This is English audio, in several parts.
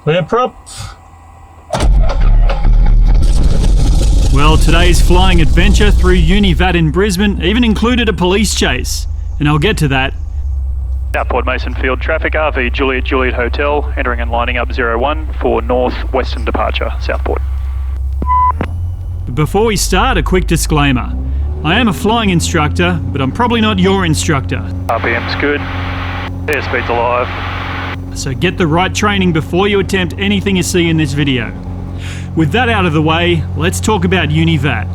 Clear prop. Well, today's flying adventure through UNIVAT in Brisbane even included a police chase, and I'll get to that. Southport Mason Field traffic, RV Juliet Hotel, entering and lining up 01 for north-western departure, Southport. But before we start, a quick disclaimer. I am a flying instructor, but I'm probably not your instructor. RPM's good, airspeed's alive. So get the right training before you attempt anything you see in this video. With that out of the way, let's talk about UNIVAT.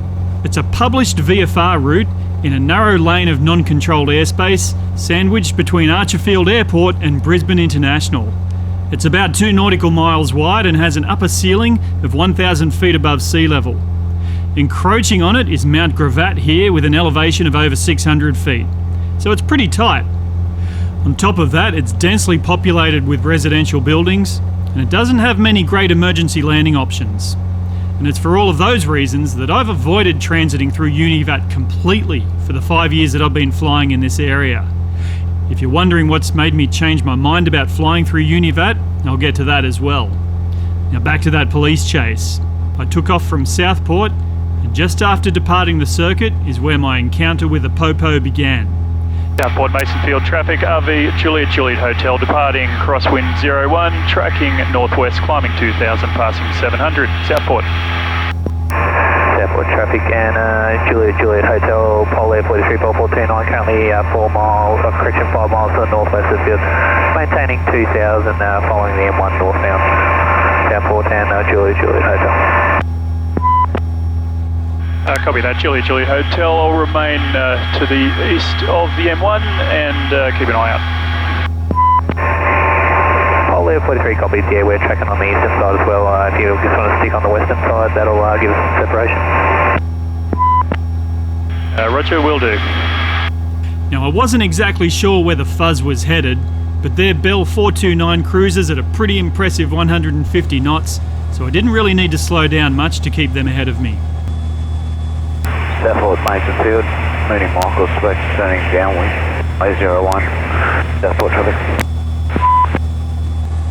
It's a published VFR route in a narrow lane of non-controlled airspace, sandwiched between Archerfield Airport and Brisbane International. It's about 2 nautical miles wide and has an upper ceiling of 1,000 feet above sea level. Encroaching on it is Mount Gravatt here with an elevation of over 600 feet, so it's pretty tight. On top of that, it's densely populated with residential buildings, and it doesn't have many great emergency landing options. And it's for all of those reasons that I've avoided transiting through UNIVAT completely for the 5 years that I've been flying in this area. If you're wondering what's made me change my mind about flying through UNIVAT, I'll get to that as well. Now back to that police chase. I took off from Southport, and just after departing the circuit is where my encounter with the Popo began. Southport Mason Field traffic, RV Juliet Hotel, departing crosswind 01, tracking northwest, climbing 2000, passing 700, Southport. Southport traffic and Juliet Hotel, Pole Air 43, Pole 429, currently 5 miles to the northwest of the field, maintaining 2000, following the M1 northbound, Southport and Juliet Hotel. Copy that, Juliet Hotel. I'll remain to the east of the M1 and keep an eye out. Pole Air 43 copies, yeah, we're tracking on the eastern side as well. If you just want to stick on the western side, that'll give us some separation. Roger, will do. Now I wasn't exactly sure where the fuzz was headed, but they're Bell 429 cruisers at a pretty impressive 150 knots, so I didn't really need to slow down much to keep them ahead of me. Southport Mason Field, Mooney Michael, spec turning downwind, A01, Southport traffic.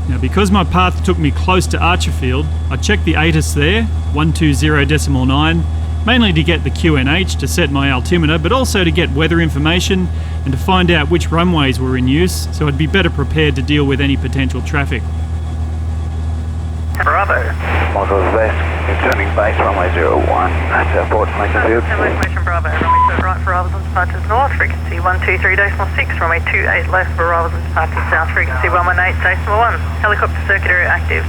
Now because my path took me close to Archerfield, I checked the ATIS there, 120.9, mainly to get the QNH to set my altimeter, but also to get weather information and to find out which runways were in use, so I'd be better prepared to deal with any potential traffic. Bravo. Michael's west, turning base, runway 01, Southport Mason Field. Information Bravo, runway right for arrivals and departures north, frequency 123.6, runway 28 left for arrivals and departures south, frequency 118.1, helicopter circuit area active,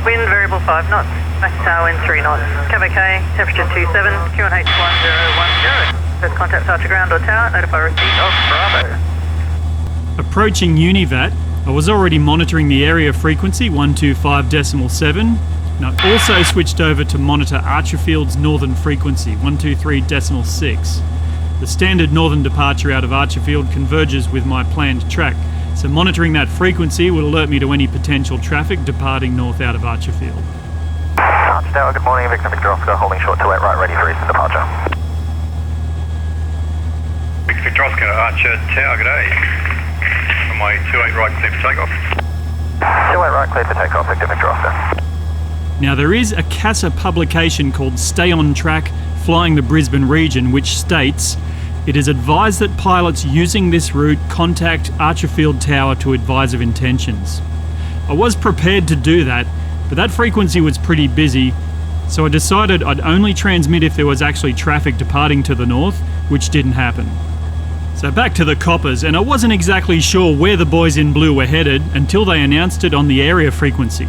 wind variable 5 knots, max tailwind 3 knots, Cabo K, temperature 27, QNH 1010. First contact Archer ground or tower, notify receipt of Bravo. Approaching UNIVAT, I was already monitoring the area frequency 125.7, and I also switched over to monitor Archerfield's northern frequency 123.6. The standard northern departure out of Archerfield converges with my planned track, so monitoring that frequency will alert me to any potential traffic departing north out of Archerfield. Archer Tower, good morning, Victor Oscar, holding short to left right, ready for eastern departure. Victor Oscar, Archer Tower, good day. My 28 right clear for takeoff. 28 right clear for takeoff, Victor Oscar. Now there is a CASA publication called Stay on Track Flying the Brisbane Region which states, it is advised that pilots using this route contact Archerfield Tower to advise of intentions. I was prepared to do that, but that frequency was pretty busy, so I decided I'd only transmit if there was actually traffic departing to the north, which didn't happen. So back to the coppers, and I wasn't exactly sure where the boys in blue were headed until they announced it on the area frequency.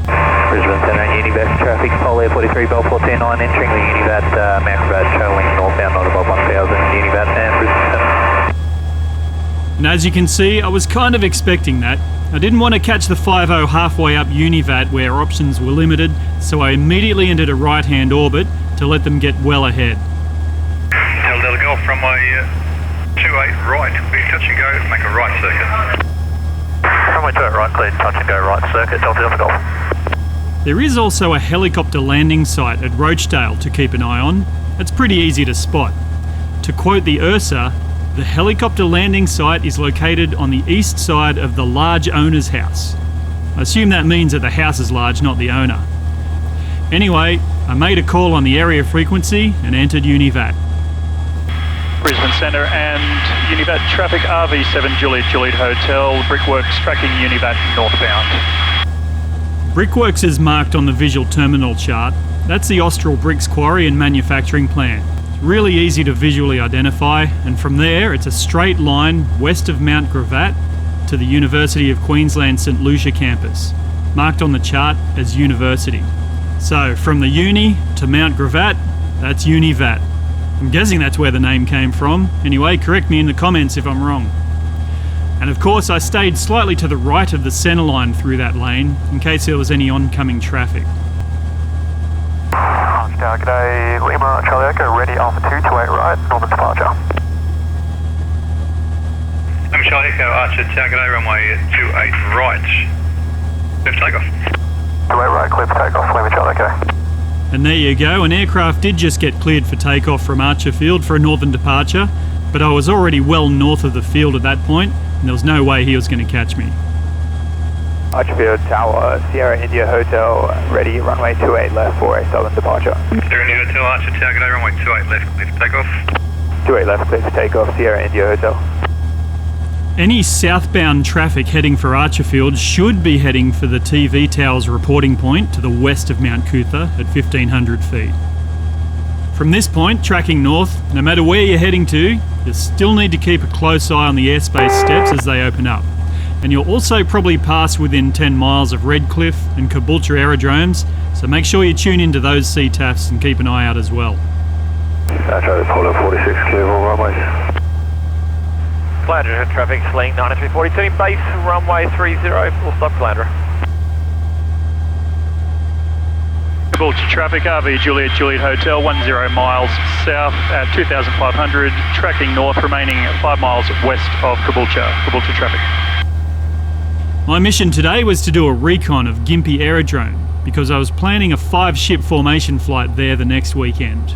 Brisbane Centre and UNIVAT traffic, Pole Air 43, Bell 429, entering the UNIVAT Mount Gravatt, travelling northbound, not above 1000, UNIVAT and Brisbane Centre. And as you can see, I was kind of expecting that. I didn't want to catch the 50 halfway up UNIVAT where options were limited, so I immediately entered a right-hand orbit to let them get well ahead. Tell Delta Golf from my 28 right, clear touch and go, make a right circuit. Runway 28 right, clear touch and go right circuit, Delta Golf. There is also a helicopter landing site at Rochdale to keep an eye on. It's pretty easy to spot. To quote the URSA, the helicopter landing site is located on the east side of the large owner's house. I assume that means that the house is large, not the owner. Anyway, I made a call on the area frequency and entered UNIVAT. Brisbane Centre and UNIVAT traffic RV7 Juliet Hotel, Brickworks tracking UNIVAT northbound. Brickworks is marked on the visual terminal chart. That's the Austral Bricks quarry and manufacturing plant. It's really easy to visually identify, and from there it's a straight line west of Mount Gravatt to the University of Queensland St Lucia campus, marked on the chart as University. So from the uni to Mount Gravatt, that's UNIVAT. I'm guessing that's where the name came from. Anyway, correct me in the comments if I'm wrong. And of course I stayed slightly to the right of the centre line through that lane in case there was any oncoming traffic. G'day, Lima, Charlie Echo, ready Alpha 228 right, northern departure. I'm Charlie Echo, Archer, g'day, runway 28 right, clear for takeoff. 28 right, clear for takeoff, Lima, Charlie Echo. And there you go, an aircraft did just get cleared for takeoff from Archerfield for a northern departure, but I was already well north of the field at that point, and there was no way he was going to catch me. Archerfield Tower, Sierra India Hotel, ready, runway 28 left for a southern departure. Sierra India Hotel, Archer, g'day, runway 28 left, clear for takeoff. 28 left, clear for takeoff, Sierra India Hotel. Any southbound traffic heading for Archerfield should be heading for the TV tower's reporting point to the west of Mount Cootha at 1500 feet. From this point, tracking north, no matter where you're heading to, you still need to keep a close eye on the airspace steps as they open up. And you'll also probably pass within 10 miles of Redcliffe and Caboolture aerodromes, so make sure you tune into those CTAFs and keep an eye out as well. Charlie Polo 46, clear all runways. Flounder traffic, Sling 9342, base runway 30, full stop Flounder. Caboolture traffic RV Juliet Hotel, 10 miles south at 2500, tracking north, remaining 5 miles west of Caboolture traffic. My mission today was to do a recon of Gympie aerodrome because I was planning a 5-ship formation flight there the next weekend.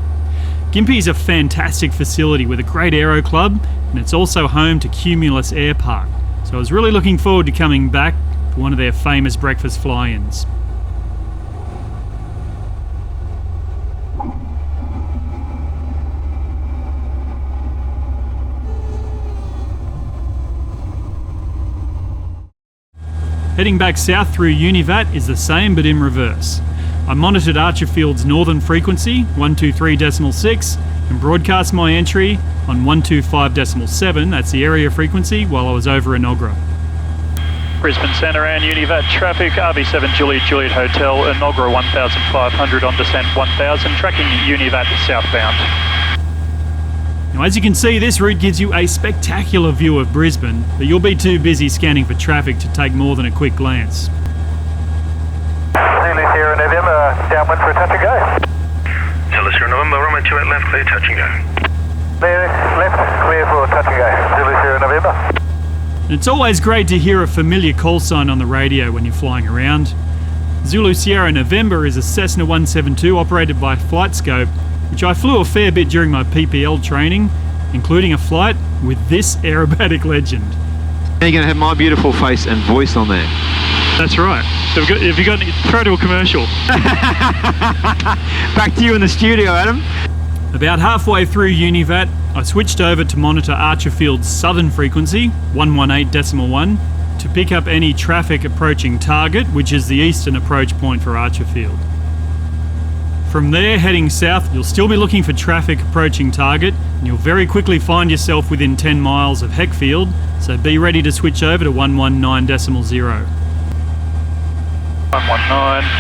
Gympie is a fantastic facility with a great aero club, and it's also home to Cumulus Air Park, so I was really looking forward to coming back for one of their famous breakfast fly-ins. Heading back south through UNIVAT is the same but in reverse. I monitored Archerfield's northern frequency, 123.6, and broadcast my entry on 125.7, that's the area frequency, while I was over Enoggera. Brisbane Centre and UNIVAT traffic RV7 Juliet Hotel, Enoggera 1500 on descent 1000, tracking UNIVAT southbound. Now, as you can see, this route gives you a spectacular view of Brisbane, but you'll be too busy scanning for traffic to take more than a quick glance. Zulu Sierra November, downwind for a touch and go. Zulu Sierra November, runway 28 left, clear, touch and go. Clear left, clear for touch and go. Zulu Sierra November. It's always great to hear a familiar call sign on the radio when you're flying around. Zulu Sierra November is a Cessna 172 operated by FlightScope, which I flew a fair bit during my PPL training, including a flight with this aerobatic legend. You're going to have my beautiful face and voice on there. That's right. So have you got throw to a commercial? Back to you in the studio, Adam. About halfway through UNIVAT, I switched over to monitor Archerfield's southern frequency, 118.1, to pick up any traffic approaching target, which is the eastern approach point for Archerfield. From there, heading south, you'll still be looking for traffic approaching target, and you'll very quickly find yourself within 10 miles of Heckfield, so be ready to switch over to 119.0. 119.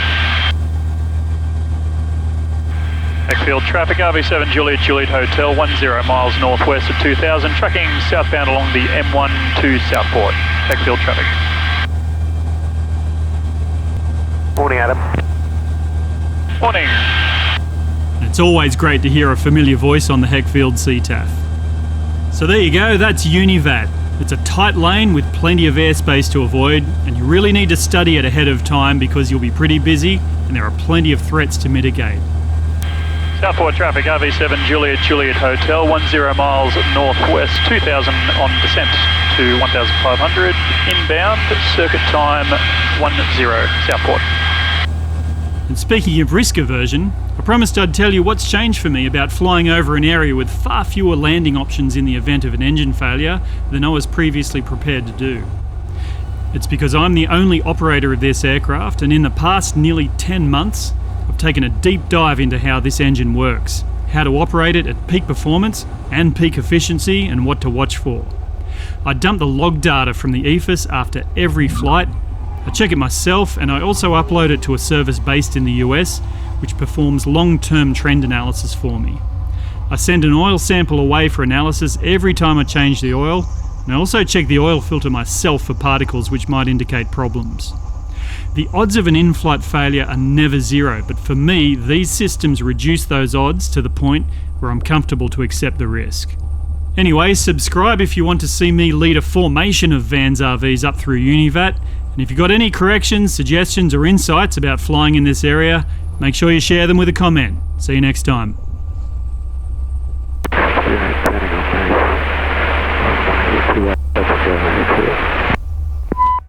Heckfield traffic RV7 Juliet Hotel, 10 miles northwest of 2000, tracking southbound along the M1 to Southport. Heckfield traffic. Morning, Adam. Morning. It's always great to hear a familiar voice on the Heckfield CTAF. So there you go, that's UNIVAT. It's a tight lane with plenty of airspace to avoid, and you really need to study it ahead of time because you'll be pretty busy and there are plenty of threats to mitigate. Southport traffic, RV7 Juliet Hotel, 10 miles northwest, 2000 on descent to 1500, inbound, circuit time 10, Southport. And speaking of risk aversion, I promised I'd tell you what's changed for me about flying over an area with far fewer landing options in the event of an engine failure than I was previously prepared to do. It's because I'm the only operator of this aircraft, and in the past nearly 10 months, I've taken a deep dive into how this engine works, how to operate it at peak performance and peak efficiency, and what to watch for. I dump the log data from the EFIS after every flight, I check it myself, and I also upload it to a service based in the US, which performs long-term trend analysis for me. I send an oil sample away for analysis every time I change the oil, and I also check the oil filter myself for particles which might indicate problems. The odds of an in-flight failure are never zero, but for me, these systems reduce those odds to the point where I'm comfortable to accept the risk. Anyway, subscribe if you want to see me lead a formation of Vans RVs up through UNIVAT, and if you've got any corrections, suggestions or insights about flying in this area, make sure you share them with a comment. See you next time.